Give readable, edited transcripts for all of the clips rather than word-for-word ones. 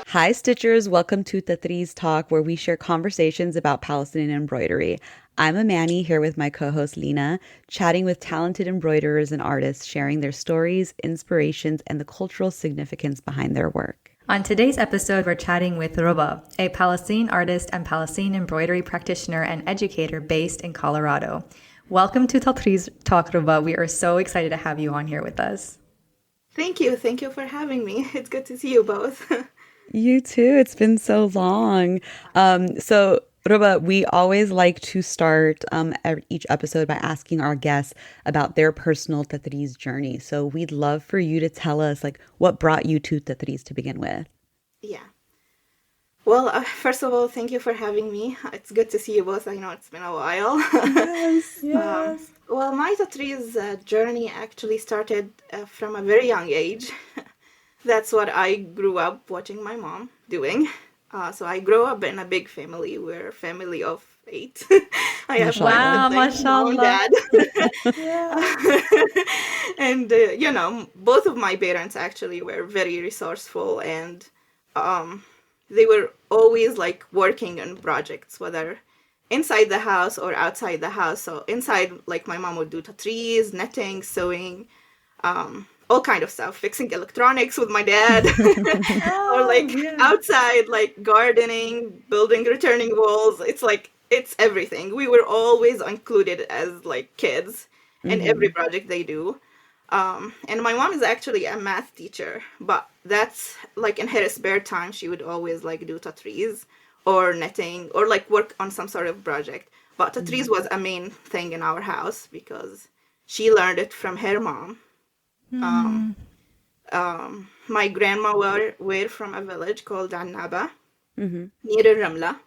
Hi, Stitchers. Welcome to Tatreez Talk, where we share conversations about Palestinian embroidery. I'm Amani here with my co host Lena, chatting with talented embroiderers and artists, sharing their stories, inspirations, and the cultural significance behind their work. On today's episode, we're chatting with Roba, a Palestinian artist and Palestinian embroidery practitioner and educator based in Colorado. Welcome to Tatreez Talk, Roba. We are so excited to have you on here with us. Thank you. Thank you for having me. It's good to see you both. You too. It's been so long. Roba, we always like to start each episode by asking our guests about their personal Tatreez journey. So we'd love for you to tell us, what brought you to Tatreez to begin with. Yeah. Well, first of all, thank you for having me. It's good to see you both. I know it's been a while. Yes. Well, my Tatreez journey actually started from a very young age. That's what I grew up watching my mom doing. So I grew up in a big family. We're a family of 8. I have Wow, my siblings, mom, dad. And, both of my parents actually were very resourceful and they were always working on projects, whether inside the house or outside the house. So inside, my mom would do Tatreez, knitting, sewing, all kind of stuff, fixing electronics with my dad, or outside, gardening, building returning walls. It's everything. We were always included as kids in every project they do. And my mom is actually a math teacher, but that's in her spare time, she would always do Tatreez or knitting or work on some sort of project. But Tatreez was a main thing in our house because she learned it from her mom. My grandma were from a village called Annaba, near Ramla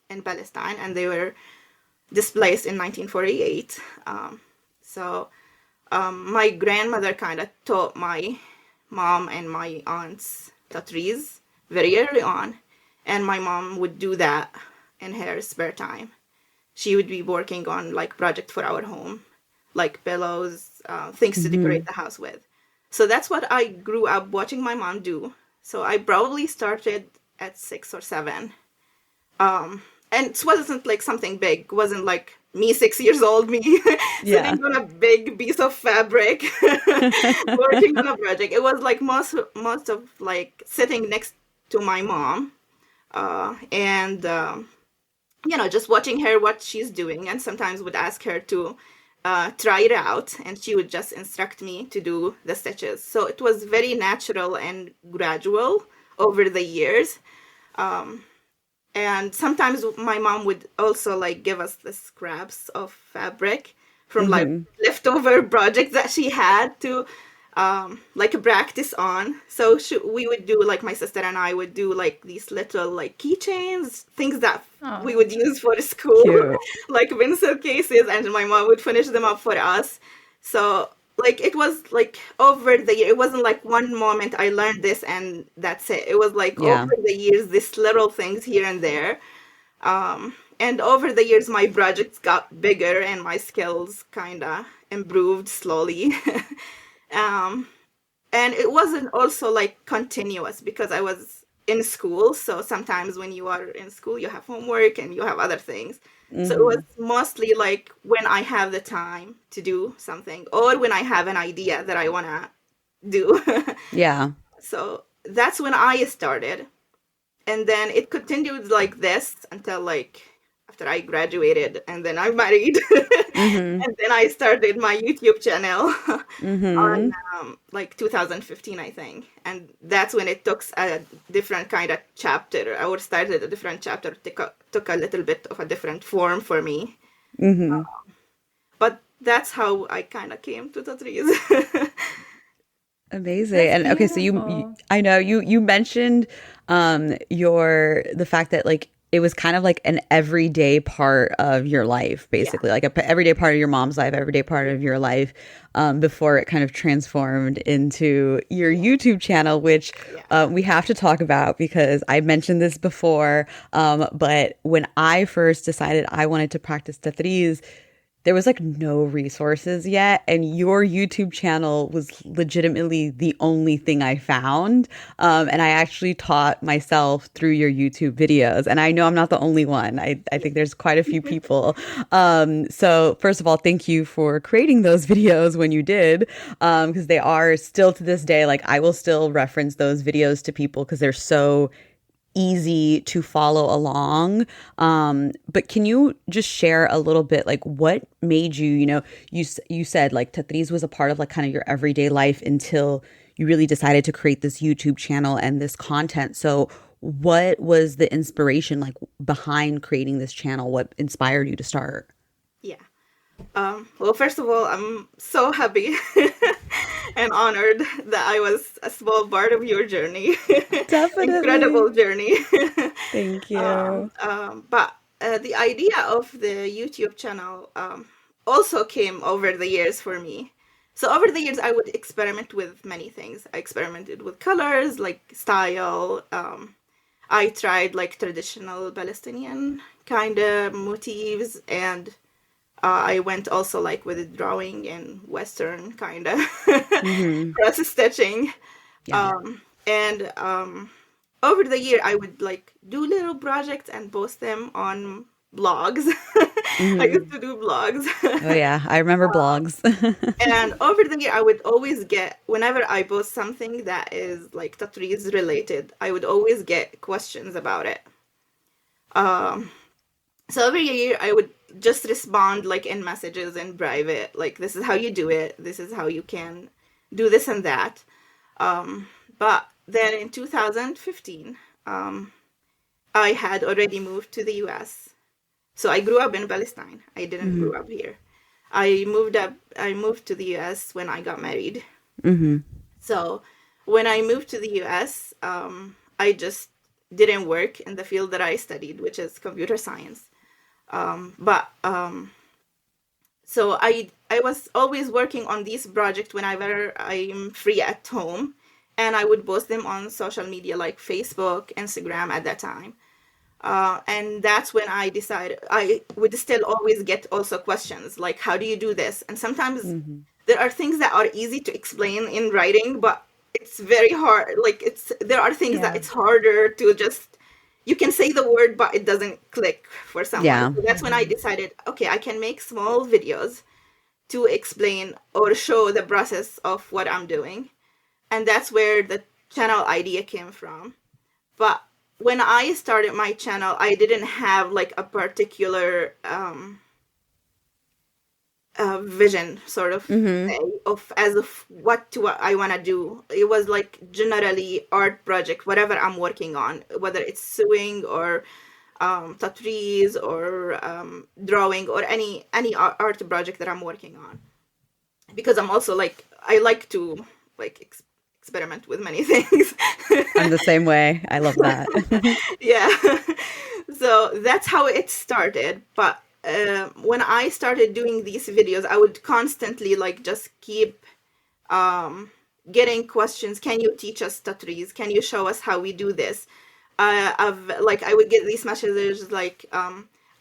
in Palestine, and they were displaced in 1948. My grandmother kind of taught my mom and my aunts Tatreez very early on, and my mom would do that in her spare time. She would be working on project for our home, pillows, things to decorate the house with. So that's what I grew up watching my mom do. So I probably started at 6 or 7. And it wasn't something big. It wasn't me 6 years old, me sitting on a big piece of fabric working on a project. It was most of sitting next to my mom and just watching her what she's doing, and sometimes would ask her to try it out, and she would just instruct me to do the stitches. So it was very natural and gradual over the years. And sometimes my mom would also give us the scraps of fabric from leftover projects that she had to practice on. So we would do my sister and I would do these little keychains, things that we would use for school, pencil cases, and my mom would finish them up for us. So it was over the year. It wasn't one moment I learned this and that's it. It was over the years, these little things here and there. And over the years, my projects got bigger and my skills kind of improved slowly. And it wasn't also continuous because I was in school. So sometimes when you are in school, you have homework and you have other things. So it was mostly when I have the time to do something or when I have an idea that I want to do. Yeah. So that's when I started. And then it continued like this until after I graduated, and then I married. And then I started my YouTube channel on 2015, I think. And that's when it took a different kind of chapter. I would started a different chapter, took a little bit of a different form for me. But that's how I kind of came to Tatreez. Amazing. And okay, so I know you mentioned the fact that it was kind of an everyday part of your life, basically, a everyday part of your mom's life, everyday part of your life, before it kind of transformed into your YouTube channel, which we have to talk about because I mentioned this before. But when I first decided I wanted to practice Tatreez, there was like no resources yet, and your YouTube channel was legitimately the only thing I found. And I actually taught myself through your YouTube videos, and I know I'm not the only one. I think there's quite a few people. So first of all, thank you for creating those videos when you did, because they are still to this day, like I will still reference those videos to people because they're so easy to follow along. But can you just share a little bit, like what made you, you said like Tatreez was a part of like kind of your everyday life until you really decided to create this YouTube channel and this content. So what was the inspiration like behind creating this channel? What inspired you to start? Yeah. Well, first of all, I'm so happy and honored that I was a small part of your journey. Definitely. Incredible journey. Thank you. But the idea of the YouTube channel also came over the years for me. So over the years, I would experiment with many things. I experimented with colors, like style. I tried like traditional Palestinian kind of motifs, and I went also like with the drawing and Western kind of Hmm. cross stitching. Yeah. And over the year, I would like do little projects and post them on blogs. I used Hmm. to do blogs. Oh yeah, I remember blogs. And over the year, I would always get, whenever I post something that is like Tatreez related, I would always get questions about it. Um, so every year, I would just respond like in messages in private, like, this is how you do it, this is how you can do this and that. But then in 2015, I had already moved to the US. So I grew up in Palestine. I didn't grow Hmm. up here. I moved to the US when I got married. Hmm. So when I moved to the US, I just didn't work in the field that I studied, which is computer science. But so I was always working on these projects whenever I'm free at home, and I would post them on social media like Facebook, Instagram at that time. And that's when I decided I would still always get also questions like, how do you do this? And sometimes Hmm. there are things that are easy to explain in writing, but it's very hard. Like there are things that Yeah. it's harder to just, you can say the word, but it doesn't click for someone. Yeah. So that's when I decided, okay, I can make small videos to explain or show the process of what I'm doing. And that's where the channel idea came from. But when I started my channel, I didn't have like a particular vision, sort of Hmm. say, of as of what I want to do. It was like generally art project, whatever I'm working on, whether it's sewing or Tatreez or drawing or any art project that I'm working on. Because I'm also like, I like to like experiment with many things. I'm the same way. I love that. Yeah. So that's how it started. But when I started doing these videos, I would constantly like just keep getting questions. Can you teach us Tatreez? Can you show us how we do this? I would get these messages like,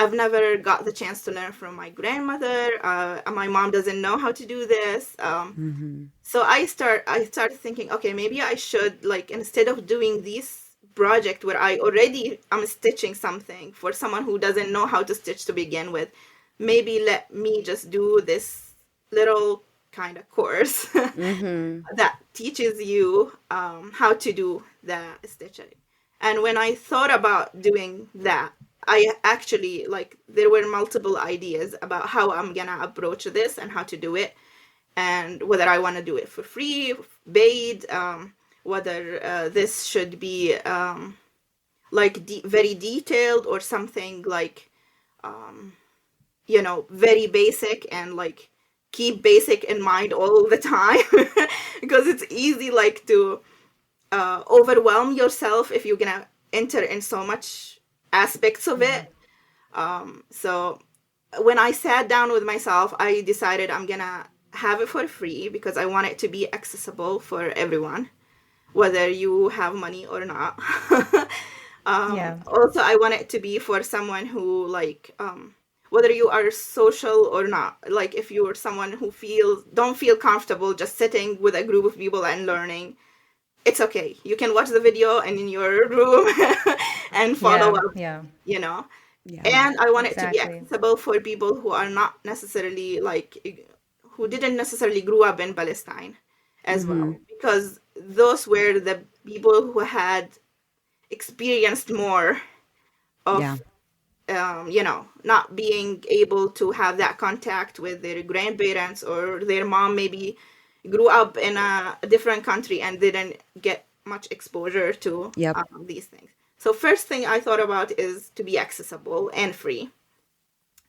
I've never got the chance to learn from my grandmother. My mom doesn't know how to do this. Hmm. So I started thinking, okay, maybe I should, like, instead of doing this project where I'm stitching something for someone who doesn't know how to stitch to begin with, maybe let me just do this little kind of course Hmm. that teaches you how to do the stitching. And when I thought about doing that, I actually, like, there were multiple ideas about how I'm gonna approach this and how to do it, and whether I want to do it for free, paid, whether this should be like very detailed or something like, very basic, and like keep basic in mind all the time because it's easy like to overwhelm yourself if you're gonna enter in so much aspects of Yeah. it. So when I sat down with myself, I decided I'm gonna have it for free because I want it to be accessible for everyone, whether you have money or not. Yeah. Also, I want it to be for someone who like whether you are social or not. Like if you are someone who don't feel comfortable just sitting with a group of people and learning, it's okay. You can watch the video and in your room and follow Yeah, up, yeah, you know. Yeah. And I want it to be exactly. accessible for people who are not necessarily who didn't necessarily grow up in Palestine as Mm-hmm. well, because those were the people who had experienced more Yeah. of not being able to have that contact with their grandparents, or their mom maybe grew up in a different country and didn't get much exposure to Yep. these things. So first thing I thought about is to be accessible and free.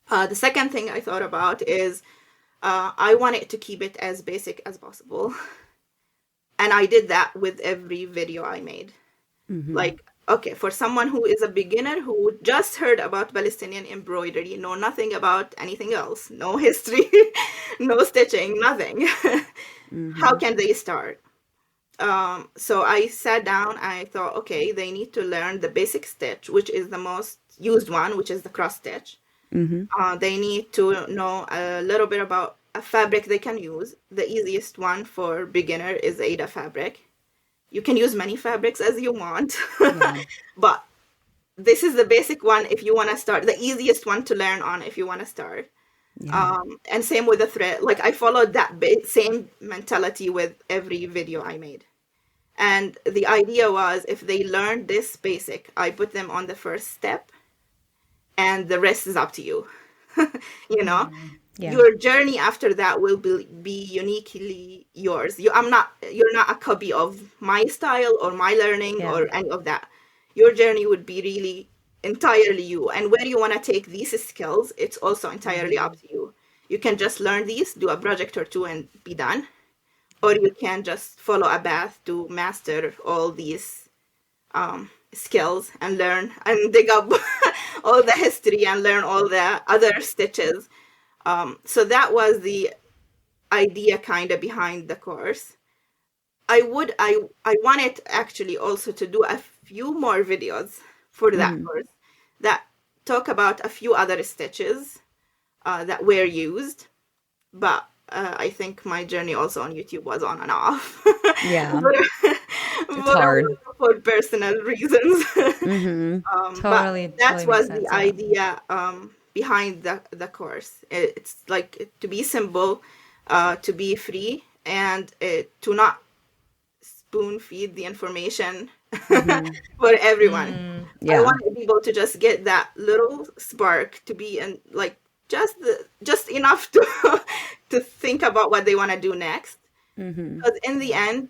The second thing I thought about is I wanted to keep it as basic as possible. And I did that with every video I made. Mm-hmm. Like, okay, for someone who is a beginner who just heard about Palestinian embroidery, know nothing about anything else, no history, no stitching, nothing, how Mm-hmm. can they start? So I sat down and I thought, okay, they need to learn the basic stitch, which is the most used one, which is the cross stitch. Mm-hmm. They need to know a little bit about a fabric they can use. The easiest one for beginner is Aida fabric. You can use many fabrics as you want, Yeah. but this is the basic one if you want to start, the easiest one to learn on if you want to start. Yeah. And same with the thread. Like I followed that same mentality with every video I made. And the idea was if they learn this basic, I put them on the first step and the rest is up to you. you know, Yeah, your journey after that will be uniquely yours. You're not a copy of my style or my learning yeah, or any of that. Your journey would be really entirely you. And where you want to take these skills, it's also entirely up to you. You can just learn these, do a project or two and be done. Or you can just follow a path to master all these skills and learn and dig up all the history and learn all the other stitches. So that was the idea kind of behind the course. I wanted actually also to do a few more videos for that Mm-hmm. course that talk about a few other stitches that were used, but I think my journey also on YouTube was on and off. Yeah. but, It's but hard. for personal reasons. Mm-hmm. But totally, that totally makes was the sense. Yeah, idea behind the course. It's like to be simple, to be free, and to not spoon feed the information Mm-hmm. for everyone. I Yeah. wanted people to just get that little spark to be in like just enough to to think about what they want to do next. Mm-hmm. Because in the end,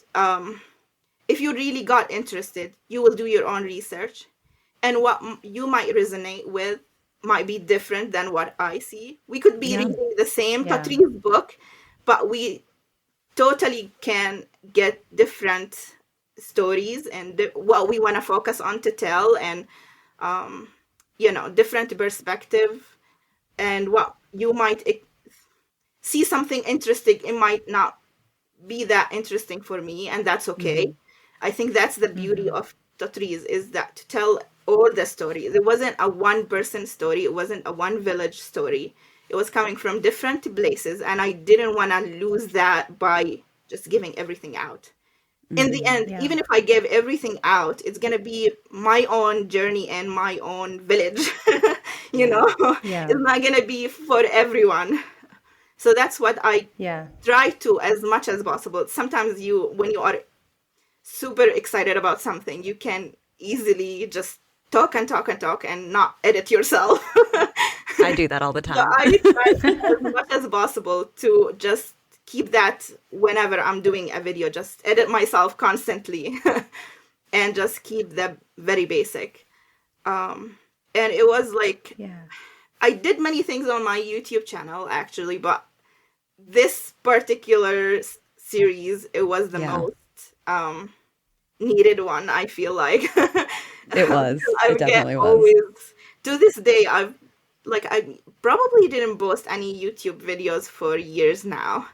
if you really got interested, you will do your own research, and what you might resonate with might be different than what I see. We could be Yeah. reading the same yeah, Tatreez book, but we totally can get different stories and what we want to focus on to tell, and different perspective, and what you might see something interesting, it might not be that interesting for me, and that's Mm-hmm. okay. I think that's the beauty of Tatreez, is that to tell all the story. There wasn't a one person story, it wasn't a one village story. It was coming from different places, and I didn't want to lose that by just giving everything out. In the Mm-hmm. end, yeah, even if I give everything out, it's gonna be my own journey and my own village. you Yeah. know, yeah, it's not gonna be for everyone. So that's what I yeah, try to, as much as possible. Sometimes when you are super excited about something, you can easily just talk and talk and talk and not edit yourself. I do that all the So time. I try as much as possible to just keep that whenever I'm doing a video, just edit myself constantly and just keep them very basic. And it was like, yeah, I did many things on my YouTube channel actually, but this particular series, it was the Yeah. most needed one, I feel like. It was. I It get definitely was. always, to this day, I probably didn't post any YouTube videos for years now,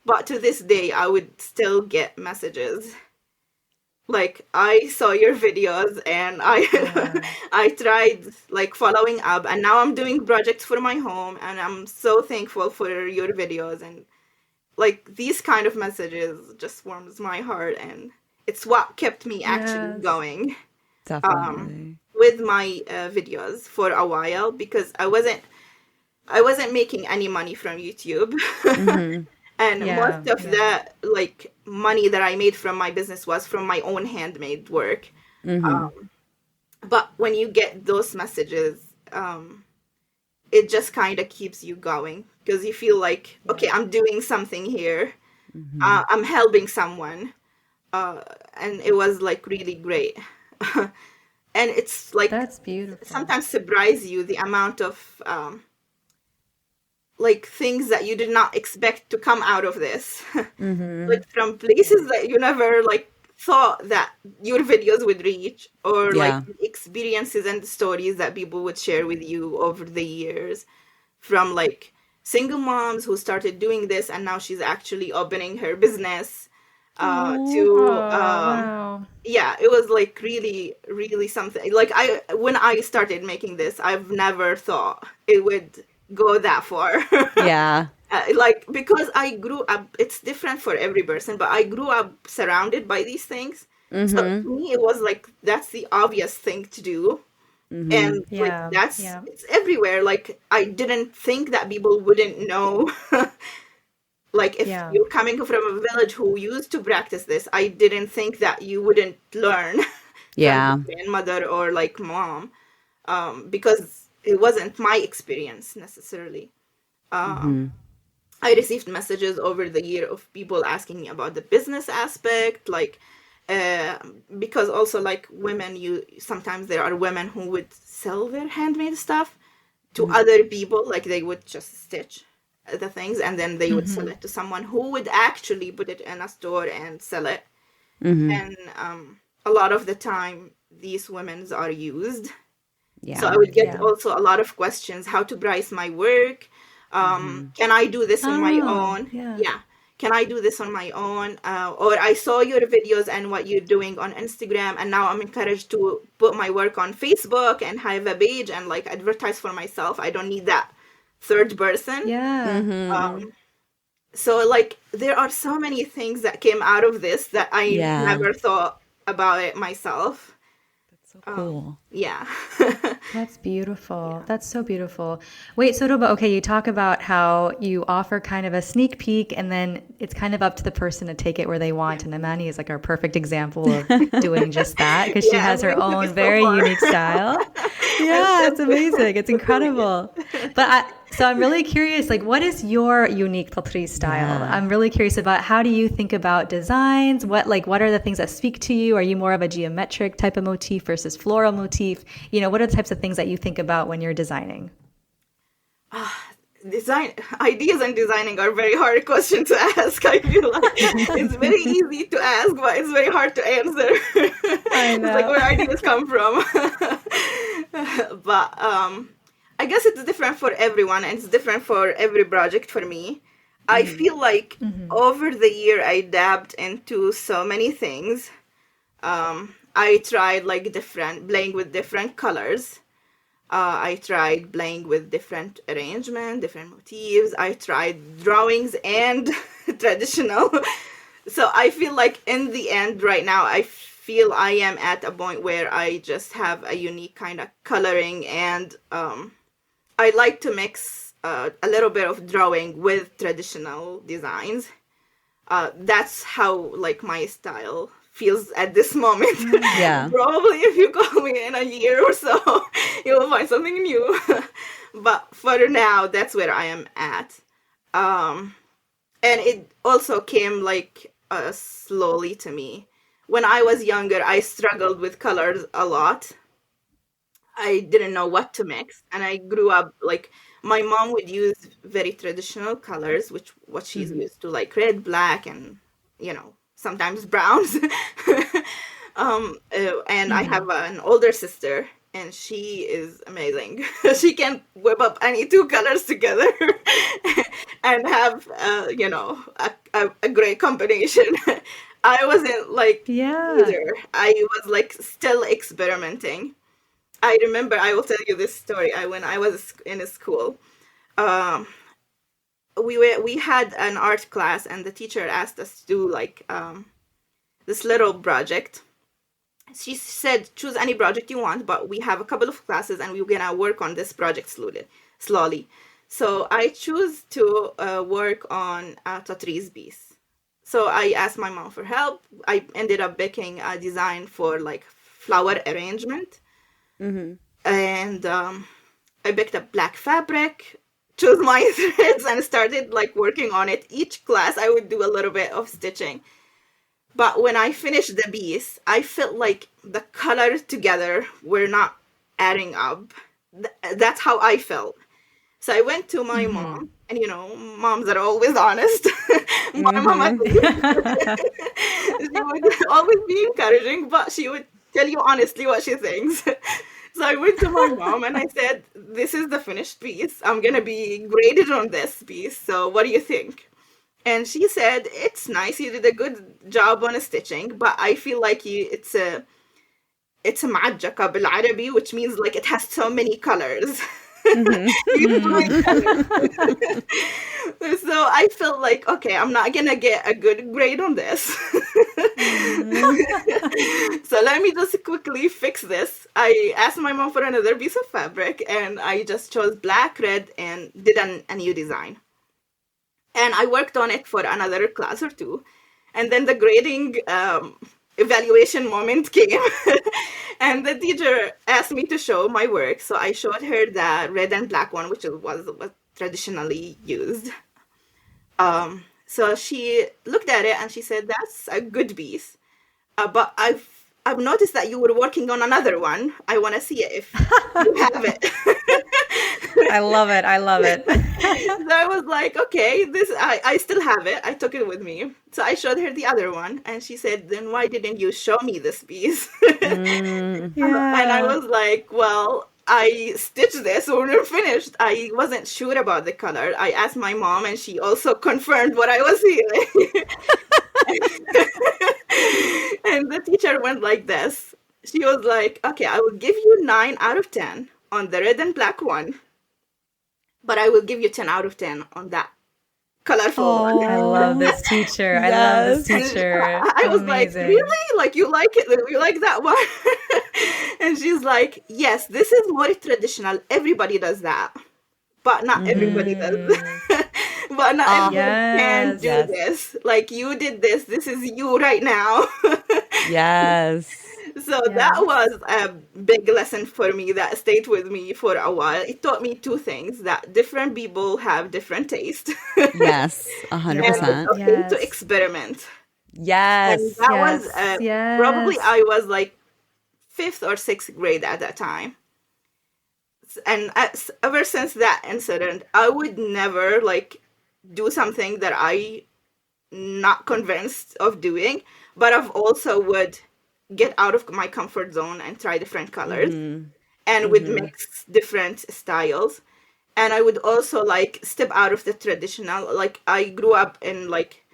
but to this day I would still get messages Like I saw your videos and I I tried like following up, and now I'm doing projects for my home, and I'm so thankful for your videos, and like these kind of messages just warms my heart, and it's what kept me actually Yes. going Definitely. with my videos for a while, because I wasn't making any money from YouTube. Mm-hmm. And Yeah. most of Yeah. the like money that I made from my business was from my own handmade work. Mm-hmm. But when you get those messages, it just kind of keeps you going, because you feel like, okay, I'm doing something here. Mm-hmm. I'm helping someone. And it was like really great. And it's like That's beautiful. sometimes surprise you the amount of like things that you did not expect to come out of this. Mm-hmm. Like from places that you never like thought that your videos would reach, or like Yeah. experiences and stories that people would share with you over the years, from like single moms who started doing this and now she's actually opening her business, Oh. to Oh, wow. yeah, it was like really really something. Like I when I started making this, I've never thought it would go that far. Yeah. Like because I grew up, it's different for every person, but I grew up surrounded by these things. So Mm-hmm. to me it was like that's the obvious thing to do. Mm-hmm. And like Yeah. that's Yeah. it's everywhere. Like I didn't think that people wouldn't know. Like if Yeah. you're coming from a village who used to practice this, I didn't think that you wouldn't learn from Yeah. your grandmother or like mom, because it wasn't my experience necessarily. Mm-hmm. I received messages over the year of people asking me about the business aspect, like uh, because also like women, you sometimes there are women who would sell their handmade stuff to other people, like they would just stitch the things and then they would sell Mm-hmm. it to someone who would actually put it in a store and sell it. Mm-hmm. And a lot of the time, these women are used. So I Yeah. would get Yeah. also a lot of questions: how to price my work? Mm-hmm. Can I do this on my Oh, own? yeah. Yeah. Can I do this on my own? Or I saw your videos and what you're doing on Instagram, and now I'm encouraged to put my work on Facebook and have a page and like advertise for myself. I don't need that third person. Yeah. Mm-hmm. So like there are so many things that came out of this that I Yeah. never thought about it myself. That's so cool. Yeah. That's beautiful. Yeah. That's so beautiful. Wait, so Roba, okay, you talk about how you offer kind of a sneak peek and then it's kind of up to the person to take it where they want. And Amani is like our perfect example of doing just that because she Yeah, has and her it took me own so very far. unique style. I'm Yeah, still it's amazing. It's doing incredible. it. So I'm really curious, like, what is your unique Tatreez style? Yeah. I'm really curious about how do you think about designs? What are the things that speak to you? Are you more of a geometric type of motif versus floral motif? What are the types of things that you think about when you're designing? Design ideas and designing are very hard question to ask. I feel like it's very easy to ask, but it's very hard to answer. I It's like know. where ideas come from. But I guess it's different for everyone, and it's different for every project. For me, I feel like over the year I dabbed into so many things. I tried like different playing with different colors. I tried playing with different arrangement, different motifs. I tried drawings and traditional. So I feel like in the end, right now, I feel I am at a point where I just have a unique kind of coloring, and I like to mix a little bit of drawing with traditional designs. That's how like my style feels at this moment. Yeah. Probably if you call me in a year or so, you will find something new. But for now, that's where I am at. And it also came like slowly to me. When I was younger, I struggled with colors a lot. I didn't know what to mix, and I grew up like my mom would use very traditional colors, which what she's used to, like red, black, and sometimes browns. And I have an older sister, and she is amazing. She can whip up any two colors together and have, a great combination. I wasn't like either. I was like still experimenting. I remember, I will tell you this story. When I was in a school, um, we had an art class, and the teacher asked us to do like this little project. She said, choose any project you want, but we have a couple of classes and we're gonna work on this project slowly. So I choose to work on a Tatreez piece. So I asked my mom for help. I ended up picking a design for like flower arrangement. And I picked up black fabric, chose my threads, and started like working on it. Each class I would do a little bit of stitching. But when I finished the piece, I felt like the colors together were not adding up. That's how I felt. So I went to my mom, and moms are always honest. My mom, she would always be encouraging, but she would tell you honestly what she thinks. So I went to my mom and I said, this is the finished piece. I'm going to be graded on this piece. So what do you think? And she said, it's nice. You did a good job on stitching, but I feel like it's a معجقة بالعربي, which means like it has so many colors. So I felt like, okay, I'm not gonna get a good grade on this. So let me just quickly fix this. I asked my mom for another piece of fabric, and I just chose black, red, and did a new design. And I worked on it for another class or two. And then the grading evaluation moment came. And the teacher asked me to show my work. So I showed her the red and black one, which was traditionally used. So she looked at it and she said, that's a good piece. But I've noticed that you were working on another one. I want to see it if you have it. I love it. So I was like, okay, I still have it. I took it with me. So I showed her the other one, and she said, then why didn't you show me this piece? And I was like, well, I stitched this when we were finished. I wasn't sure about the color. I asked my mom, and she also confirmed what I was feeling. And the teacher went like this. She was like, okay, I will give you 9 out of 10 on the red and black one, but I will give you 10 out of 10 on that colorful one. I love this teacher. Yes. I love this teacher. I was like, really? Like, you like it? You like that one? And she's like, yes, this is more traditional. Everybody does that. But not everybody does that. But not everybody can do this. Like, you did this. This is you right now. Yes. So that was a big lesson for me that stayed with me for a while. It taught me two things: that different people have different taste. Yes, 100%. And it's okay to experiment. Yes. And that was probably, I was like 5th or 6th grade at that time. And ever since that incident, I would never like do something that I not convinced of doing, but I've also would get out of my comfort zone and try different colors and would mix different styles. And I would also like step out of the traditional, like I grew up in like,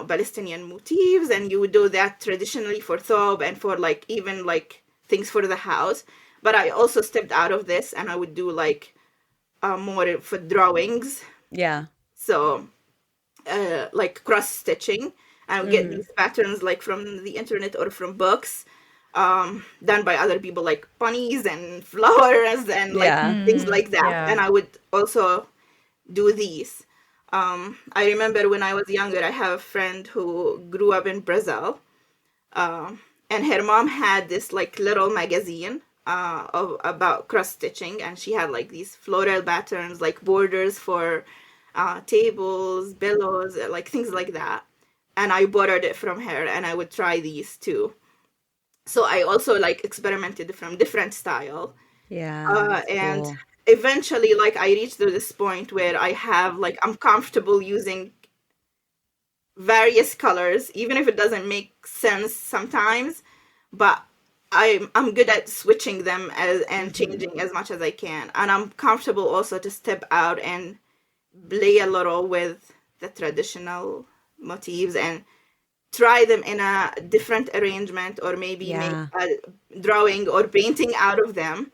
Palestinian motifs, and you would do that traditionally for thobe and for like even like things for the house. But I also stepped out of this, and I would do like more for drawings. Yeah. So like cross stitching. I would get these patterns like from the internet or from books done by other people, like bunnies and flowers and like things like that. Yeah. And I would also do these. I remember when I was younger, I have a friend who grew up in Brazil, and her mom had this like little magazine about cross stitching, and she had like these floral patterns, like borders for tables, pillows, like things like that. And I borrowed it from her, and I would try these too. So I also like experimented from different style. Yeah. And cool. Eventually, like I reached to this point where I have like, I'm comfortable using various colors, even if it doesn't make sense sometimes, but I'm good at switching them and changing as much as I can. And I'm comfortable also to step out and play a little with the traditional motifs and try them in a different arrangement, or maybe make a drawing or painting out of them.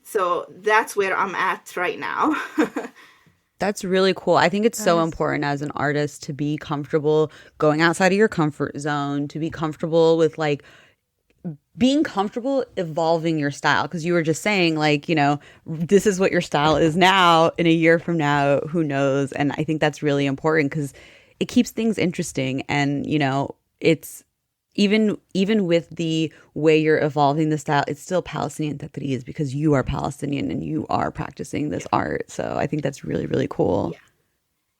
So that's where I'm at right now. That's really cool. I think it's so important as an artist to be comfortable going outside of your comfort zone, to be comfortable with like being comfortable evolving your style. Because you were just saying, like, you know, this is what your style is now. In a year from now, who knows? And I think that's really important because it keeps things interesting. And, you know, it's even with the way you're evolving the style, it's still Palestinian Tatreez because you are Palestinian and you are practicing this art. So I think that's really, really cool.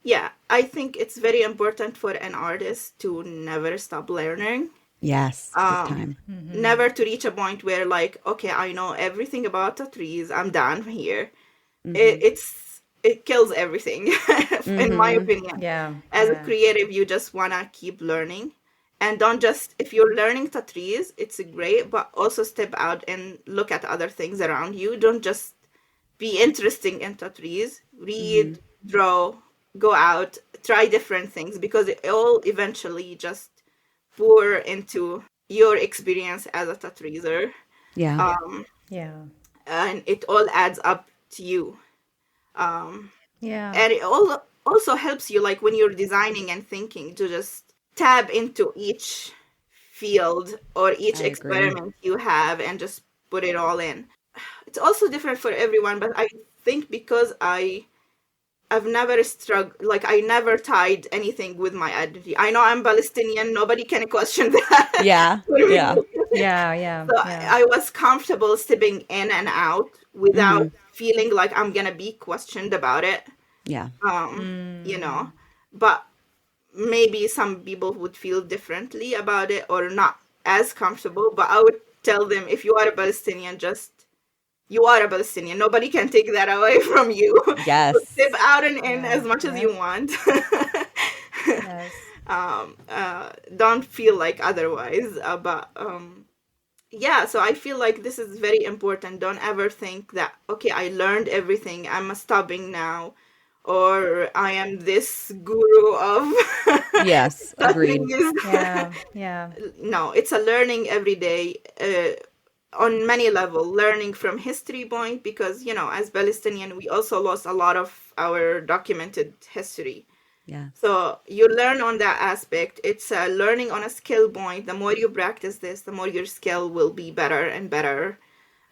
Yeah, I think it's very important for an artist to never stop learning. Yes, big time. Never to reach a point where like, okay, I know everything about Tatreez, I'm done here. It kills everything, in my opinion. Yeah. As a creative, you just want to keep learning. And don't just, if you're learning Tatreez, it's great, but also step out and look at other things around you. Don't just be interesting in Tatreez. Read, draw, go out, try different things, because it all eventually just pour into your experience as a Tatreezer. Yeah. And it all adds up to you. And it also helps you, like, when you're designing and thinking, to just tap into each field or each experiment you have and just put it all in. It's also different for everyone, but I think because I've never struggled, like, I never tied anything with my identity. I know I'm Palestinian, nobody can question that. So I was comfortable stepping in and out without feeling like I'm gonna be questioned about it. You know, but maybe some people would feel differently about it or not as comfortable, but I would tell them, if you are a Palestinian, you are a Palestinian. Nobody can take that away from you. Yes. Step out and in as much as you want. Don't feel like otherwise. So I feel like this is very important. Don't ever think that, okay, I learned everything, I'm stopping now, or I am this guru of yes, agreed. No, it's a learning every day, on many levels. Learning from history point, because, you know, as Palestinian, we also lost a lot of our documented history. So you learn on that aspect. It's learning on a skill point. The more you practice this, the more your skill will be better and better.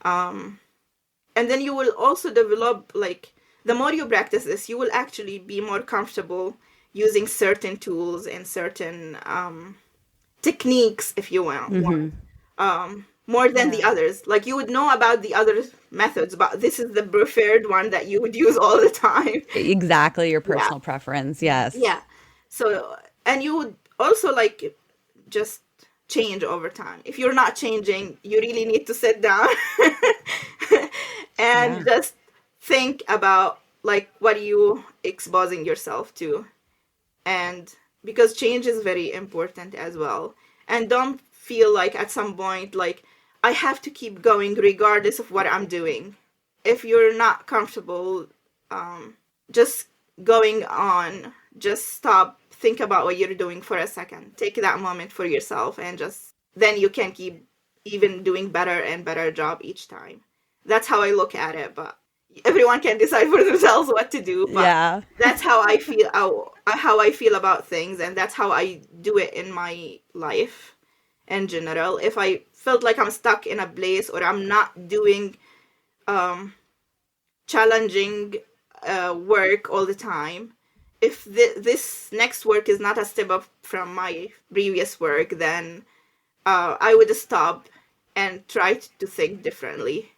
And then you will also develop, like, the more you practice this, you will actually be more comfortable using certain tools and certain techniques, if you will, more than the others. Like, you would know about the other methods, but this is the preferred one that you would use all the time. Exactly, your personal preference, yes. So, and you would also, like, just change over time. If you're not changing, you really need to sit down and just think about, like, what are you exposing yourself to? And because change is very important as well. And don't feel like at some point, like, I have to keep going regardless of what I'm doing. If you're not comfortable just going on, just stop, think about what you're doing for a second. Take that moment for yourself, and then you can keep even doing better and better job each time. That's how I look at it, but everyone can decide for themselves what to do. But that's how I feel, how I feel about things, and that's how I do it in my life in general. If I felt like I'm stuck in a place, or I'm not doing challenging work all the time, if this next work is not a step up from my previous work, then I would stop and try to think differently.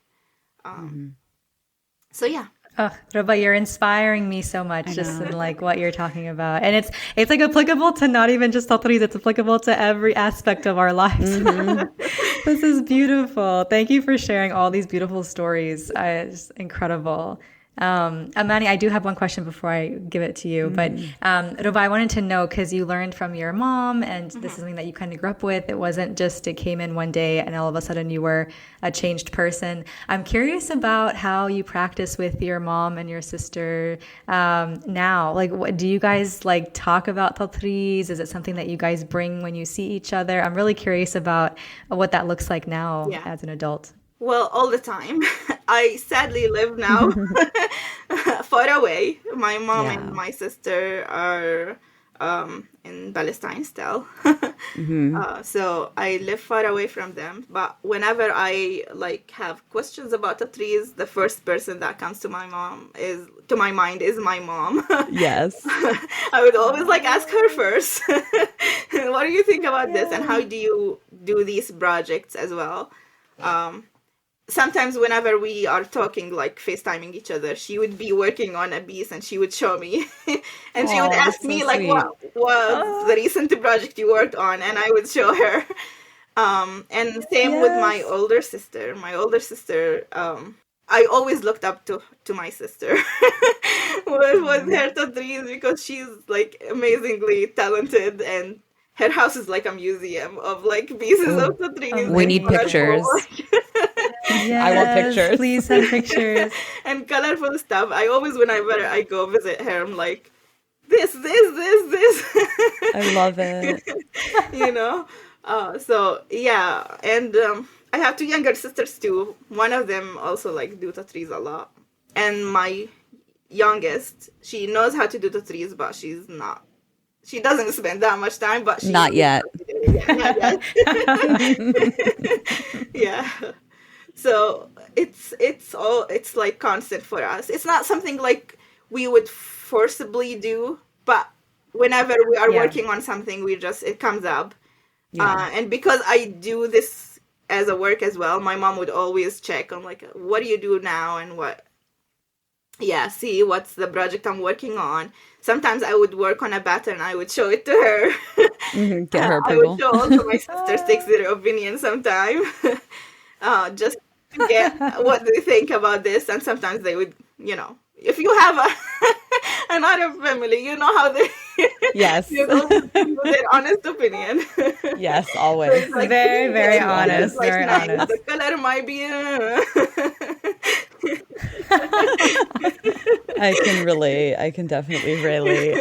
So yeah. Oh, Roba, you're inspiring me so much just in like what you're talking about. And it's like applicable to not even just Tatreez, it's applicable to every aspect of our lives. This is beautiful. Thank you for sharing all these beautiful stories. It's incredible. Amani, I do have one question before I give it to you, but Roba, I wanted to know, because you learned from your mom and this is something that you kind of grew up with. It wasn't just it came in one day and all of a sudden you were a changed person. I'm curious about how you practice with your mom and your sister now. Like, what do you guys like talk about Tatreez? Is it something that you guys bring when you see each other? I'm really curious about what that looks like now Yeah. as an adult. Well, all the time. I sadly live now far away. My mom and Yeah. my sister are in Palestine still. So I live far away from them. But whenever I like have questions about the trees, the first person that comes to my mind is my mom. Yes. I would always like ask her first. What do you think about this? And how do you do these projects as well? Sometimes whenever we are talking, like FaceTiming each other, she would be working on a piece and she would show me. And she would Oh, ask that's so me, like, sweet. what was the recent project you worked on? And I would show her. And same with my Yes. older sister. My older sister, I always looked up to my sister with her Tatreez because she's like amazingly talented and her house is like a museum of like pieces Oh, of Tatreez we and need colorful pictures. I want Yes, pictures. please send pictures. and colorful stuff. I always, whenever I go visit her, I'm like, this. I love it. you know? So yeah, and I have two younger sisters too. One of them also like do Tatreez a lot, and my youngest, she knows how to do Tatreez, but she's not. She doesn't spend that much time, but she Not knows yet. how to do it. Yeah, not yet. Yeah. So it's like constant for us. It's not something like we would forcibly do, but whenever we are Yeah. working on something, it comes up. Yeah. And because I do this as a work as well, my mom would always check on like, what do you do now and see what's the project I'm working on. Sometimes I would work on a pattern, I would show it to her. Get her I would approval. show also my sisters takes their opinion sometime. Just to get what they think about this, and sometimes they would, if you have an Arab family, you know how they Yes. you always give you their honest opinion. Yes, So always. it's like Very, very this is honest, like very nice. honest. The color might be. I can relate. I can definitely relate.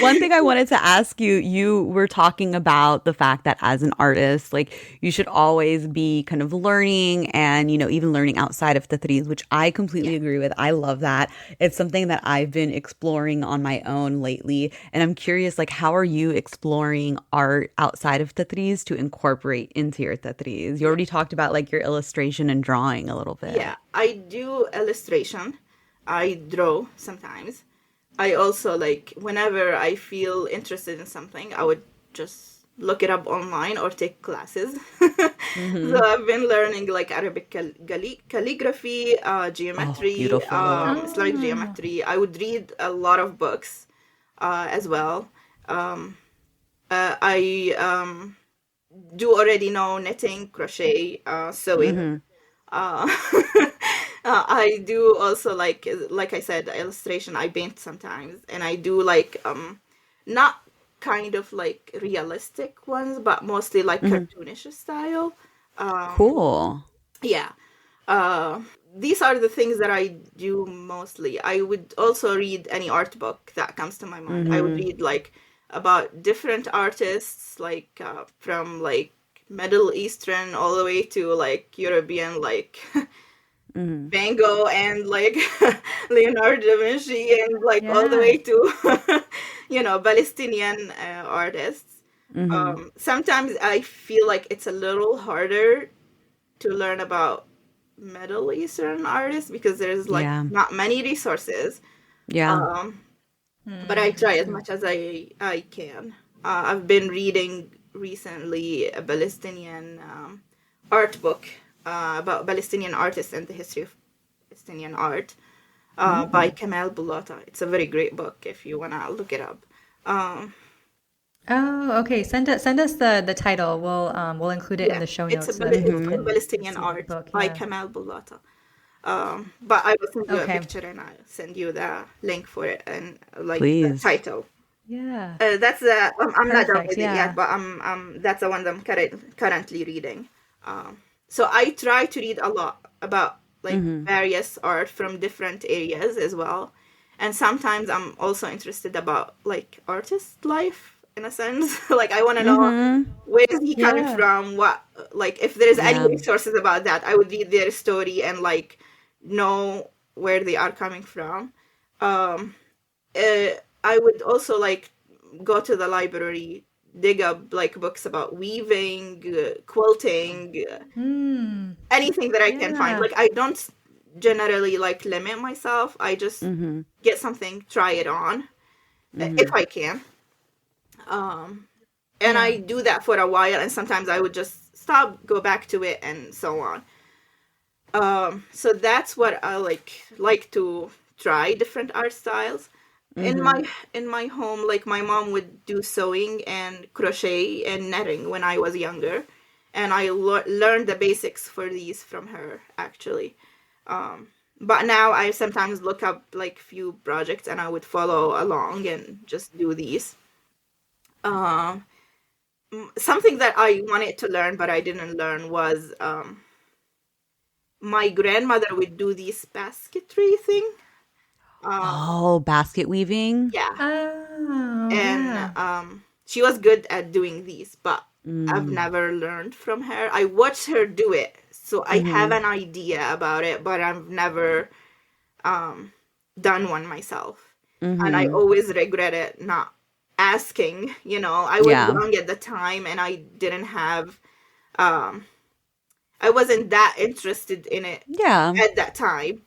One thing I wanted to ask you, you were talking about the fact that as an artist, like you should always be kind of learning and, even learning outside of the threes, which I completely agree with. I love that. It's something that I've been exploring on my own lately. And I'm curious, like, how are you exploring art outside of the threes to incorporate into your threes? You already talked about like your illustration and drawing a little bit. Yeah, I do illustration. I draw sometimes. I also like whenever I feel interested in something, I would just look it up online or take classes. So I've been learning like Arabic calligraphy, Oh, geometry, beautiful. Islamic geometry. I would read a lot of books as well. I do already know knitting, crochet, sewing. Uh, I do also like I said, illustration. I paint sometimes, and I do like not kind of like realistic ones, but mostly like cartoonish style. Cool. Yeah. These are the things that I do mostly. I would also read any art book that comes to my mind. I would read like about different artists, like from like Middle Eastern all the way to like European, like Van Gogh and like Leonardo da Vinci, and like all the Yeah. way to Palestinian artists. Sometimes I feel like it's a little harder to learn about Middle Eastern artists because there's like Yeah. not many resources. Yeah. But I try as much as I can. I've been reading recently a Palestinian art book about Palestinian artists and the history of Palestinian art by Kamal Bulata. It's a very great book if you wanna look it up. Oh, okay. Send us the title. We'll include it in Yeah, the show it's notes so that it's people called can Palestinian see the art book. by Yeah. Kamal Bulata. But I will send you a Okay. picture and I'll send you the link for it and like the Please. title. Yeah. That's the I'm not done Perfect. with it Yeah. yet, but that's the one that I'm currently reading. So I try to read a lot about like various art from different areas as well, and sometimes I'm also interested about like artist life in a sense. Like I want to know where is he coming Yeah. from, what like if there's any Yeah. resources about that, I would read their story and like know where they are coming from. I would also like go to the library, dig up like books about weaving, quilting, anything that I can find. Yeah. Like I don't generally like limit myself. I just get something, try it on if I can. And I do that for a while, and sometimes I would just stop, go back to it, and so on. So that's what I like to try different art styles. In my home, like my mom would do sewing and crochet and netting when I was younger, and I learned the basics for these from her actually. But now I sometimes look up like few projects and I would follow along and just do these. Something that I wanted to learn but I didn't learn was my grandmother would do this basketry thing. Oh, basket weaving. Yeah. Oh, And yeah. she was good at doing these, but I've never learned from her. I watched her do it, so I have an idea about it, but I've never done one myself. And I always regretted not asking. I was Yeah. young at the time and I didn't have I wasn't that interested in it Yeah. at that time.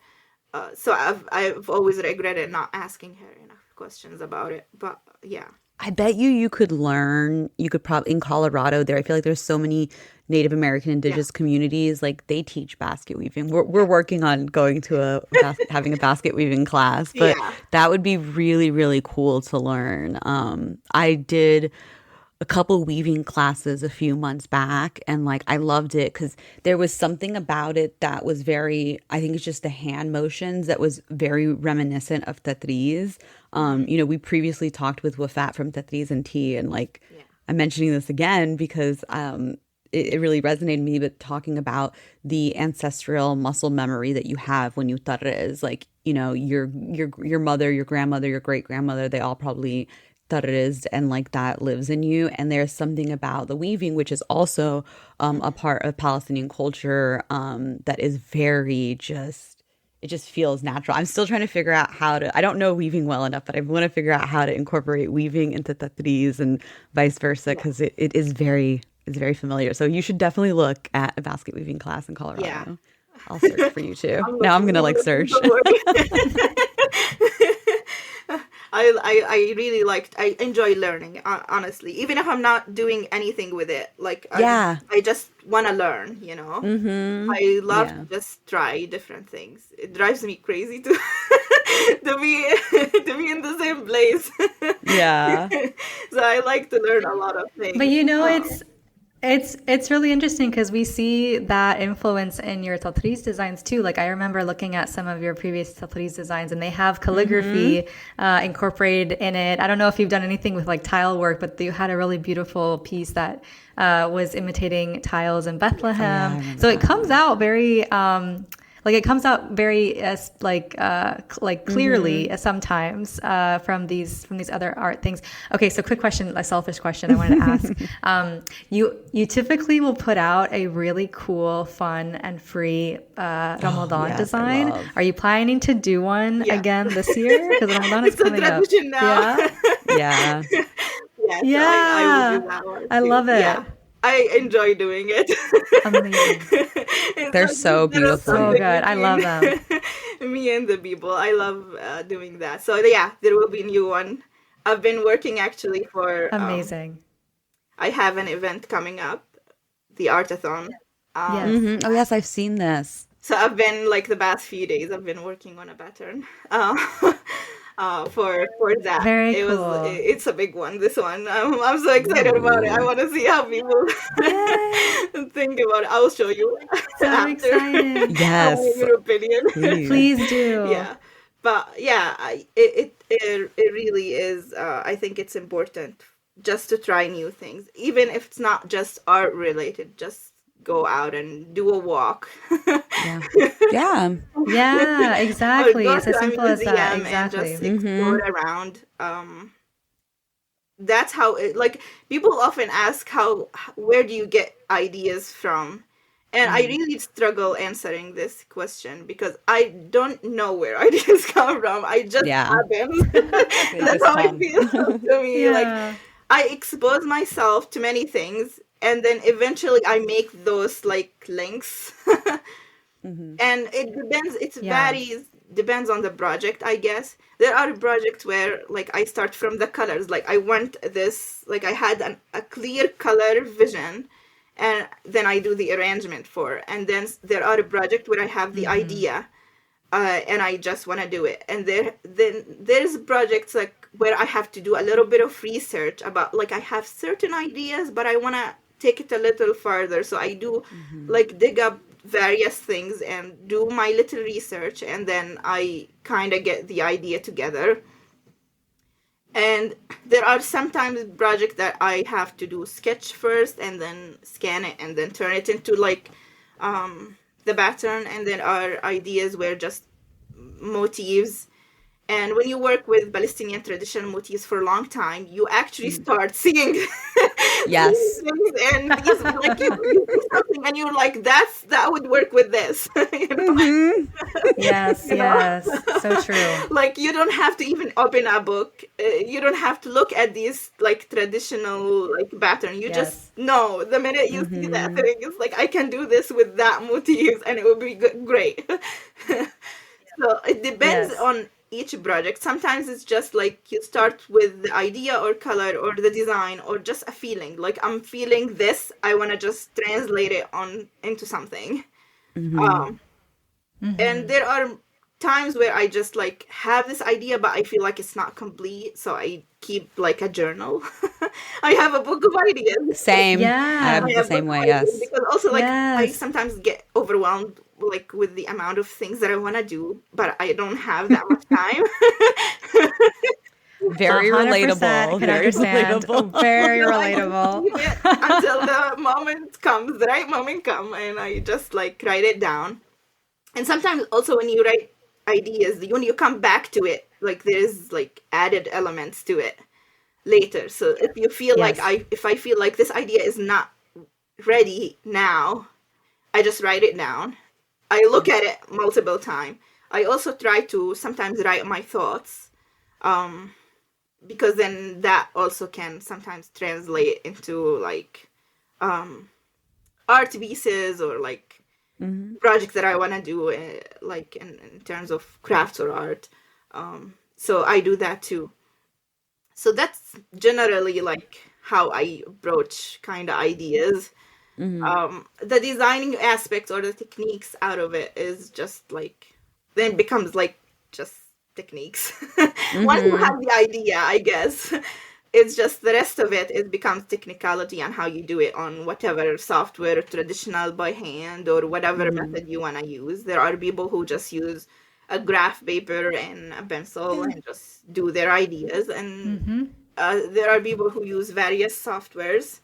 So I've always regretted not asking her enough questions about it. But yeah. I bet you could learn, you could probably, in Colorado there, I feel like there's so many Native American indigenous communities, like they teach basket weaving. We're working on going to having a basket weaving class, but Yeah. that would be really, really cool to learn. I did a couple weaving classes a few months back and like I loved it because there was something about it that was very, I think it's just the hand motions that was very reminiscent of Tatreez. We previously talked with Wafat from Tatreez and Tea, and like I'm mentioning this again because it really resonated with me, but talking about the ancestral muscle memory that you have when you Tatreez, like, your mother, your grandmother, your great grandmother, they all probably Tatreez, and like that lives in you. And there's something about the weaving, which is also a part of Palestinian culture, that is very just, it just feels natural. I'm still trying to figure out I don't know weaving well enough, but I want to figure out how to incorporate weaving into Tatreez and vice versa, because it is it's very familiar. So you should definitely look at a basket weaving class in Colorado. Yeah. I'll search for you too. Now I'm gonna like search. I really I enjoy learning, honestly, even if I'm not doing anything with it. Like I just want to learn. I love to just try different things. It drives me crazy to to be in the same place. Yeah. So I like to learn a lot of things. But it's really interesting because we see that influence in your Tatreez designs too. Like I remember looking at some of your previous Tatreez designs and they have calligraphy incorporated in it. I don't know if you've done anything with like tile work, but you had a really beautiful piece that was imitating tiles in Bethlehem. So it comes out very it comes out very clearly sometimes from these other art things. Okay, so quick question, a selfish question I wanted to ask. You typically will put out a really cool, fun, and free Ramadan design. Are you planning to do one again this year? Because Ramadan is coming up. Now. Yeah. Yeah. I will do that one too. I love it. Yeah. I enjoy doing it. Amazing. They're so beautiful. So good. I love them. Me and the people. I love doing that. So yeah, there will be a new one. I've been working actually for amazing. I have an event coming up, the Artathon. Yes. Oh yes, I've seen this. So I've been the past few days I've been working on a pattern. for that. Very cool. It's a big one. This one, I'm so excited about it. I Ooh. want to see how people Yay! think about it. I'll show you So after. excited. I want Yes, your opinion. please. Please do. Yeah, but yeah, it really is. I think it's important just to try new things, even if it's not just art related. Just go out and do a walk. Yeah. Yeah. Yeah, Or exactly. go It's to as a simple as that. museum and just Exactly. explore Mm-hmm. around. That's how it, like, people often ask where do you get ideas from? And I Mm-hmm. really struggle answering this question because I don't know where ideas come from. I just Yeah. happen. They That's just how it come. feels to me. Like, Yeah. I expose myself to many things and then eventually I make those like links. Hmm. And it depends, it Yeah. varies, depends on the project, I guess. There are projects where like I start from the colors, like I want this, like I had a clear color vision, and then I do the arrangement for, and then there are a project where I have the Mm-hmm. idea, and I just want to do it. And then there's projects like where I have to do a little bit of research about, like, I have certain ideas but I want to take it a little further, so I do Hmm. like dig up various things and do my little research, and then I kind of get the idea together. And there are sometimes projects that I have to do sketch first and then scan it and then turn it into like the pattern. And there are ideas where just motifs. And when you work with Palestinian traditional motifs for a long time, you actually start seeing these Yes. things, and these, like, you see something and you're like, that would work with this. Hmm. Yes, You know, yes. So true. like, you don't have to even open a book. You don't have to look at these like traditional like pattern. You Yes. just know the minute you see that Hmm. thing, it's like, I can do this with that motif, and it will be great. So it depends Yes. on each project. Sometimes it's just like you start with the idea or color or the design or just a feeling. Like, I'm feeling this, I want to just translate it on into something. Hmm. Um, and Mm-hmm. there are times where I just like have this idea, but I feel like it's not complete, so I keep like a journal. I have a book of ideas. Same. I Yeah. I have the have book same of way. ideas Yes. because also, like, I Yes. sometimes get overwhelmed like with the amount of things that I want to do, but I don't have that much time. A Very 100% relatable. can Very understand. Oh, relatable. very So I just relatable. leave it until the moment comes, the right moment comes, and I just like write it down. And sometimes also when you write ideas, when you come back to it, like there's like added elements to it later. So if you feel like Yes. if I feel like this idea is not ready now, I just write it down. I look at it multiple times. I also try to sometimes write my thoughts, um, because then that also can sometimes translate into like um, art pieces or like Hmm. projects that I want to do, like in terms of crafts or art. So I do that too. So that's generally like how I approach kind of ideas. Hmm. The designing aspects or the techniques out of it is just like, then it becomes like just techniques. Once you Hmm. have the idea, I guess, it's just the rest of it, it becomes technicality on how you do it on whatever software, traditional by hand or whatever Hmm. method you want to use. There are people who just use a graph paper and a pencil Yeah. and just do their ideas, and Mm-hmm. there are people who use various softwares.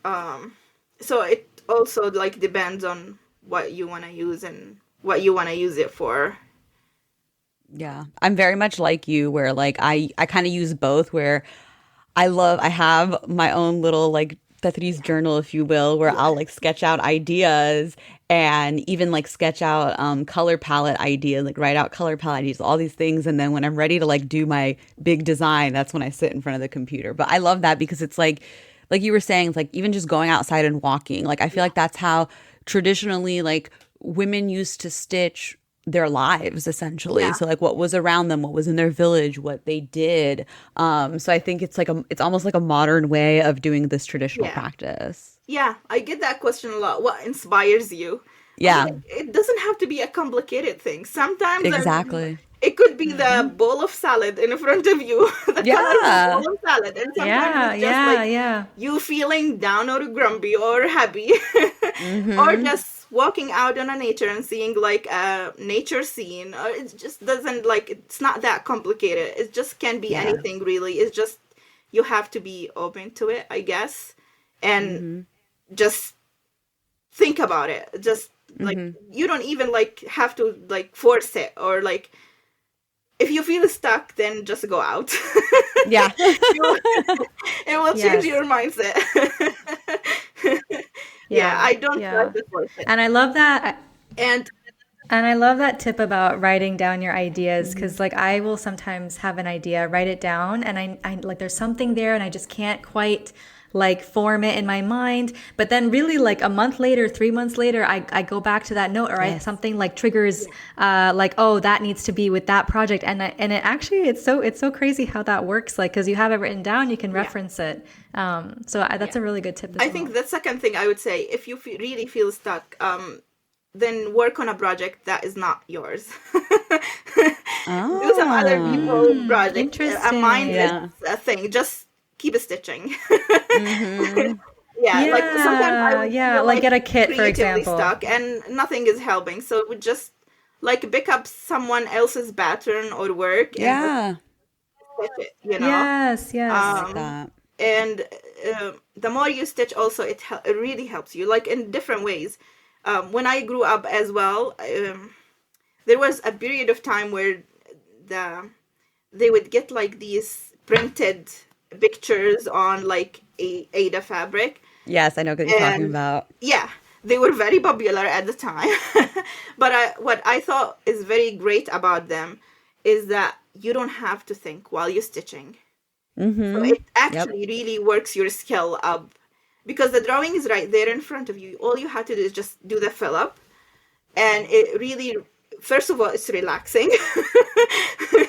um, so it also like depends on what you want to use and what you want to use it for. Yeah. I'm very much like you where like I kind of use both where I have my own little like Tatreez journal, if you will, where I'll Yeah. like sketch out ideas and even like sketch out color palette ideas, like write out color palette ideas, all these things. And then when I'm ready to like do my big design, that's when I sit in front of the computer. But I love that because it's like you were saying, it's like even just going outside and walking. Like I feel like that's how traditionally like women used to stitch their lives essentially. Yeah. So like what was around them, what was in their village, what they did. So I think it's almost like a modern way of doing this traditional Yeah. practice. Yeah, I get that question a lot. What inspires you? I was Yeah, like, it doesn't have to be a complicated thing. Sometimes I'm exactly. It could be the Mm-hmm. bowl of salad in front of you, the color of the Yeah. bowl of salad. And sometimes Yeah, it's just yeah, like yeah. you feeling down or grumpy or happy, or Mm-hmm. just walking out on a nature and seeing like a nature scene. Or it just doesn't like, it's not that complicated. It just can be Yeah. anything really. It's just you have to be open to it, I guess, and Mm-hmm. just think about it. Just like Mm-hmm. you don't even like have to like force it, or like if you feel stuck, then just go out. Yeah. You- it will change Yes. your mindset. Yeah, Yeah, I don't try yeah. to force it. And I love that. And And I love that tip about writing down your ideas Mm-hmm. because, like, I will sometimes have an idea, write it down, and I like there's something there, and I just can't quite like form it in my mind. But then, really, like a month later, 3 months later, I go back to that note, or I Yes. something like triggers, like, oh, that needs to be with that project, and it actually it's so crazy how that works, like, because you have it written down, you can yeah, reference it. That's yeah. a really good tip as I well. think the second thing I would say, if you really feel stuck, then work on a project that is not yours. Do some other Oh. people's Mm, project. A mindless interesting. Yeah. thing. Just keep stitching. Mm-hmm. Yeah, like sometimes I Yeah, would yeah, feel like like get a kit, for creatively example. stuck and nothing is helping. So we just like pick up someone else's pattern or work and just Yeah. stitch it, you know? Yes, I yes. like Um, that. and the more you stitch, also it really helps you, like in different ways. When I grew up as well, there was a period of time where the they would get like these printed pictures on like a Ada fabric, Yes, I know what you're talking and about. yeah, they were very popular at the time. But what I thought is very great about them is that you don't have to think while you're stitching. So Mm-hmm. it Yep. actually really works your skill up because the drawing is right there in front of you. All you have to do is just do the fill up, and it really, first of all, it's relaxing.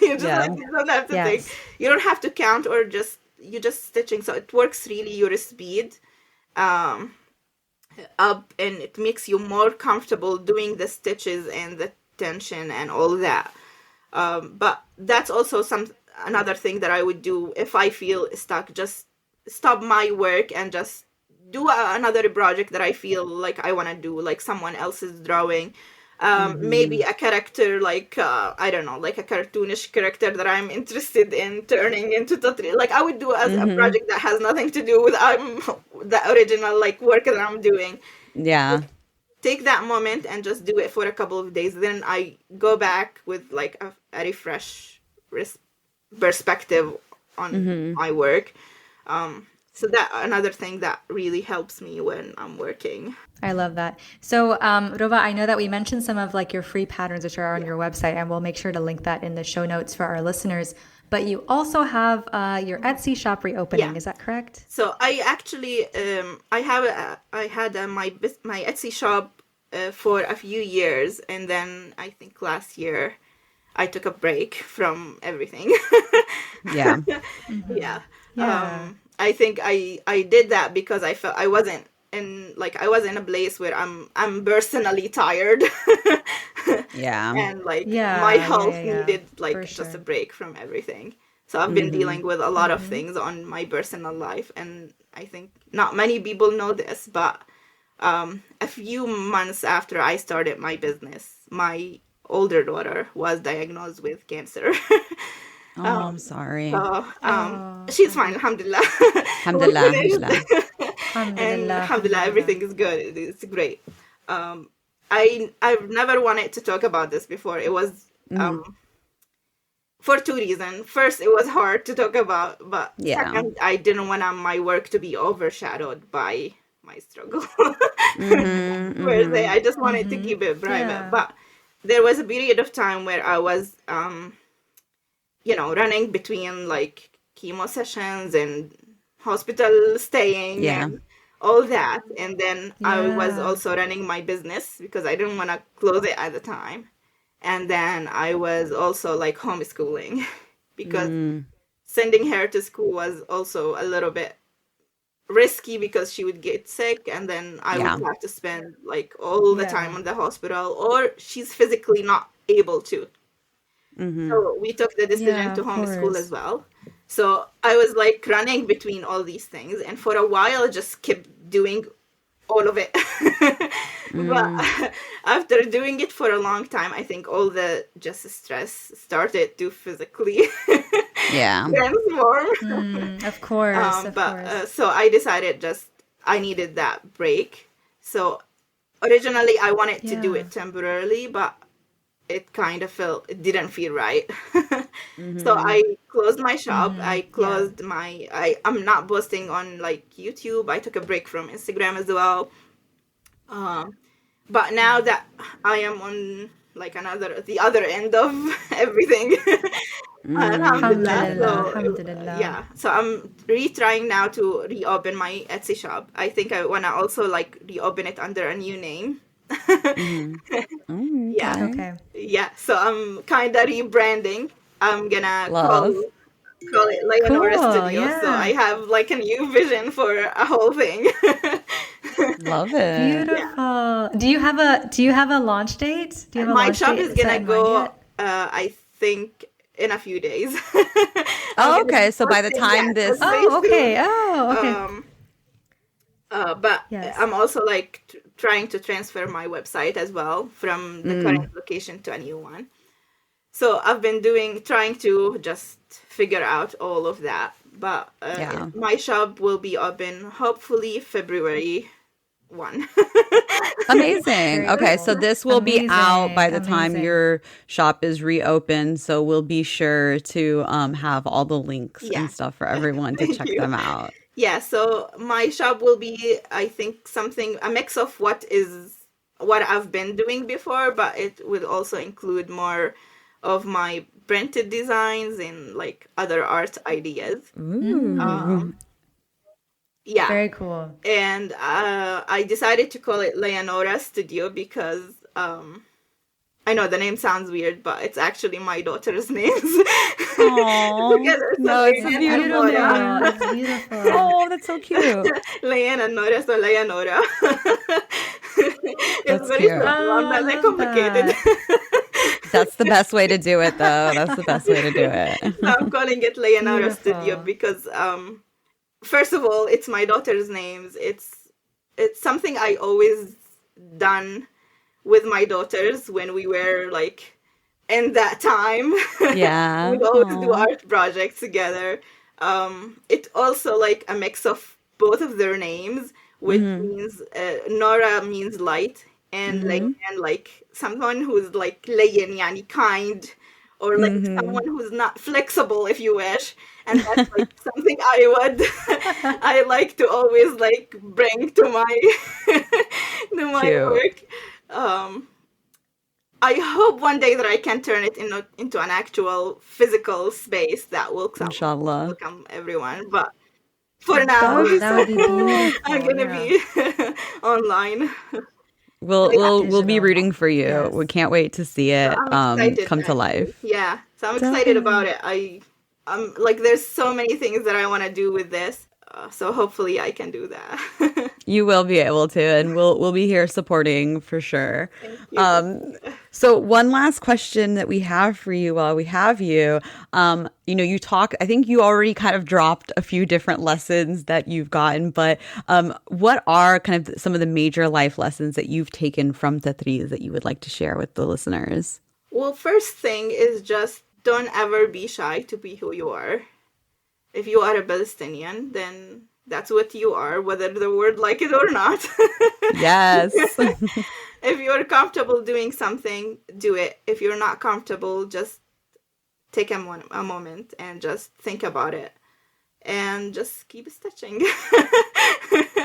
You just like Yeah. you don't have to think. Yes. You don't have to count or just you just stitching. So it works really your speed um, up, and it makes you more comfortable doing the stitches and the tension and all that. But that's also another thing that I would do if I feel stuck. Just stop my work and just do another project that I feel like I want to do, like someone else's drawing. Maybe Mm-hmm. a character like I don't know, like a cartoonish character that I'm interested in turning into Tatreez. Like I would do as a Mm-hmm. project that has nothing to do with the original like work that I'm doing. Yeah. Take that moment and just do it for a couple of days. Then I go back with like a refresh perspective on Mm-hmm. my work. So that another thing that really helps me when I'm working. I love that. So, Roba, I know that we mentioned some of like your free patterns, which are on Yeah. your website, and we'll make sure to link that in the show notes for our listeners. But you also have your Etsy shop Yeah. reopening. Is that correct? So I actually I had my Etsy shop for a few years, and then I think last year I took a break from everything. Yeah. Yeah. Yeah. I think I did that because I felt I wasn't in like I was in a place where I'm personally tired. Yeah. And like my Yeah. Yeah. Yeah. health Yeah. needed For like just a sure. break from everything. So I've been Mm-hmm. dealing with a lot of things on my personal life, and I think not many people know this, but a few months after I started my business, my older daughter was diagnosed with cancer. Oh, I'm um, sorry. so Oh, she's fine, alhamdulillah. We're Alhamdulillah. Alhamdulillah. finished. And alhamdulillah, alhamdulillah, alhamdulillah. everything is good. It's great. Um, I've never wanted to talk about this before. It was Mm-hmm. for two reasons. First, it was hard to talk about, but Yeah. second, I didn't want my work to be overshadowed by my struggle. Mm-hmm. Per se, Mm-hmm. I just wanted to Mm-hmm. keep it private. Yeah. But there was a period of time where I was, running between like chemo sessions and hospital staying Yeah. and all that. And then I was Yeah. also running my business because I didn't want to close it at the time. And then I was also like homeschooling because Mm. sending her to school was also a little bit risky because she would get sick and then I would Yeah. have to spend like all the time Yeah. in the hospital, or she's physically not able to. So we took the decision Yeah, to of homeschool as course. well. So I was like running between all these things, and for a while, I just kept doing all of it. But after doing it for a long time, I think all the just stress started to physically Yeah. transform. Of course, of But course. so I decided just I needed that break. So originally I wanted to do Yeah. it temporarily, but it didn't feel right. So Mm-hmm. I closed my shop. I Yeah. closed I'm not posting on like YouTube. I took a break from Instagram as well. Um, but now that I am on like the other end of everything, alhamdulillah. Alhamdulillah, So alhamdulillah. yeah, so I'm retrying now to reopen my Etsy shop. I think I wanna also like reopen it under a new name. Mm-hmm. Oh, Yeah, okay. Okay. yeah. So I'm kind of rebranding. I'm gonna Love. call it Layanora Cool. Studio. So I Yeah. have like a new vision for a whole thing. Love it. Yeah. Beautiful. Do you have a launch date? Do you have a My launch shop is date set gonna in mind go, yet? I think, in a few days. I'm Oh, gonna be okay. So by the posting, yeah, time so this, very Oh, soon. okay. Oh, okay. Um, but Yes. I'm also like trying to transfer my website as well from the current location to a new one. So I've been trying to just figure out all of that. But yeah. my shop will be open hopefully February 1. Amazing. Very Okay, cool. so this will be out Amazing. by the time Amazing. your shop is reopened. So we'll be sure to have all the links Yeah, and stuff for everyone to thank check you. them out. Yeah, so my shop will be, I think, a mix of what I've been doing before, but it will also include more of my printed designs and like other art ideas. Ooh. Yeah, Very cool. and I decided to call it Layanora Studio because I know the name sounds weird, but it's actually my daughter's names Oh, together. So no, it's a It's Layan and beautiful beautiful. Nora. name. It's beautiful. Oh, that's so cute. Layan and Nora, so Layanora. It's That's very cute. simple. I'm Oh, I not like love complicated. that. That's the best way to do it, though. That's the best way to do it. So I'm calling it Layanora Studio Beautiful. because first of all, it's my daughter's names. It's something I always done with my daughters when we were like in that time. Yeah. We'd always do Oh. art projects together. It also like a mix of both of their names, which Mm-hmm. means Nora means light, and Mm-hmm. Layan like someone who's like layan, yani kind, or like Mm-hmm. someone who's not flexible, if you wish. And that's like something I would I like to always like bring to my to my Cute. work. Um, I hope one day that I can turn it into an actual physical space that Inshallah. welcome everyone. But for That now, would be That so would be cool. I'm beautiful. gonna Yeah. be online. We'll Yeah, we'll we'll be Digital. rooting for you. We Yes. can't wait to see so it I'm excited come to actually. life. Yeah, so I'm excited about Definitely. it. I'm like, there's so many things that I want to do with this. So hopefully I can do that. You will be able to, and we'll be here supporting for sure. Thank you. Um, so one last question that we have for you while we have you, you talk, I think you already kind of dropped a few different lessons that you've gotten, but what are kind of some of the major life lessons that you've taken from Tatreez that you would like to share with the listeners? Well, first thing is just don't ever be shy to be who you are. If you are a Palestinian, then that's what you are, whether the world like it or not. Yes. If you're comfortable doing something, do it. If you're not comfortable, just take a moment and just think about it. And just keep stitching.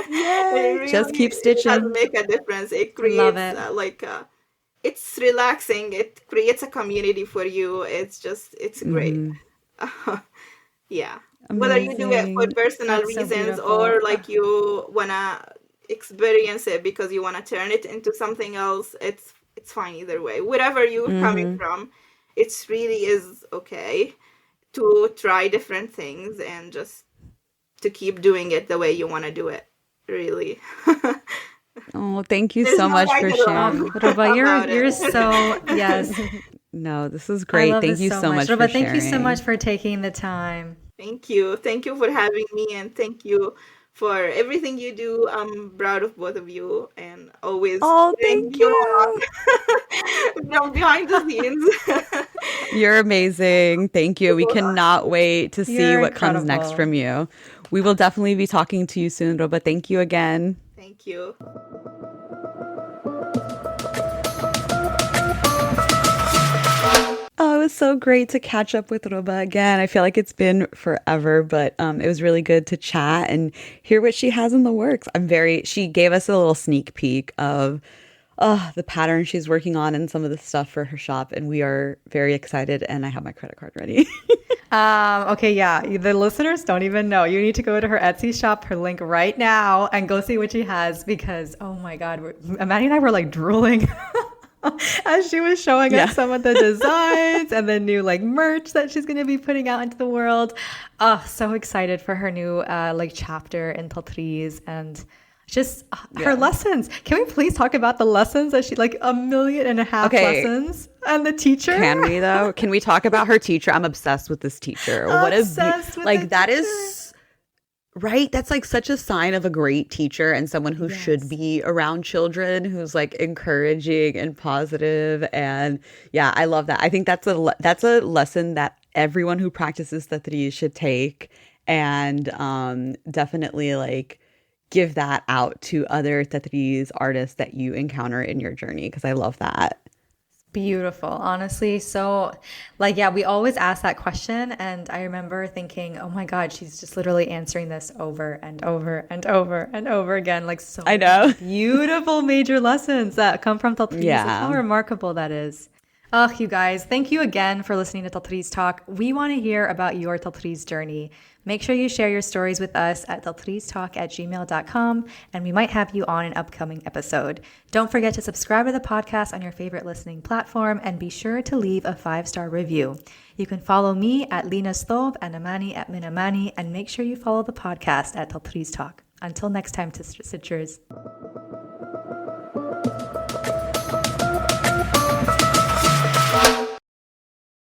Yay. Just keep It does stitching. make a difference. It Love creates it. it's relaxing. It creates a community for you. It's great. Hmm. Yeah. Whether you do it for Amazing. personal That's so reasons or beautiful. like you wanna experience it because you wanna turn it into something else, it's fine either way. Wherever you're coming Hmm. from, it's really is okay to try different things and just to keep doing it the way you want to do it. Really. Oh, thank you There's so no much right for or Oh, wrong sharing. Roba, you're about you're it. so yes. No, this is I great. love Thank this you so so much. much for Roba, thank you so sharing. much for taking the time. Thank you. Thank you for having me, and thank you for everything you do. I'm proud of both of you and always Oh, cheering thank you you. on from behind the scenes. You're amazing. Thank you. You We both are. cannot wait to see You're what comes next incredible. from you. We will definitely be talking to you soon, Roba. Thank you again. Thank you. Oh, it was so great to catch up with Roba again. I feel like it's been forever, but it was really good to chat and hear what she has in the works. She gave us a little sneak peek of the pattern she's working on and some of the stuff for her shop. And we are very excited. And I have my credit card ready. Okay, yeah. The listeners don't even know. You need to go to her Etsy shop, her link right now, and go see what she has because, oh my God, Maddie and I were like drooling as she was showing us Yeah. some of the designs and the new like merch that she's going to be putting out into the world. Oh, so excited for her new like chapter in Tatreez and just her Yeah. lessons. Can we please talk about the lessons that she like 1.5 million Okay. lessons and the teacher? Can we though? Can we talk about her teacher? I'm obsessed with this teacher. Obsessed with the Like that teacher. is right. That's like such a sign of a great teacher and someone who should Yes. be around children, who's like encouraging and positive. And yeah, I love that. I think that's a lesson that everyone who practices Tatreez should take and definitely like give that out to other Tatreez artists that you encounter in your journey because I love that. Beautiful, honestly. So, like, yeah, we always ask that question. And I remember thinking, oh my God, she's just literally answering this over and over and over and over again. Like, so I many know. beautiful major lessons that come from Tatreez. Like, how Yeah. remarkable that is. Oh, you guys, thank you again for listening to Tatreez Talk. We want to hear about your Tatreez journey. Make sure you share your stories with us at tatreeztalk@gmail.com, and we might have you on an upcoming episode. Don't forget to subscribe to the podcast on your favorite listening platform, and be sure to leave a 5-star review. You can follow me at Lina Stove and Amani at Minamani, and make sure you follow the podcast at Tatreez Talk. Until next time, Sisters.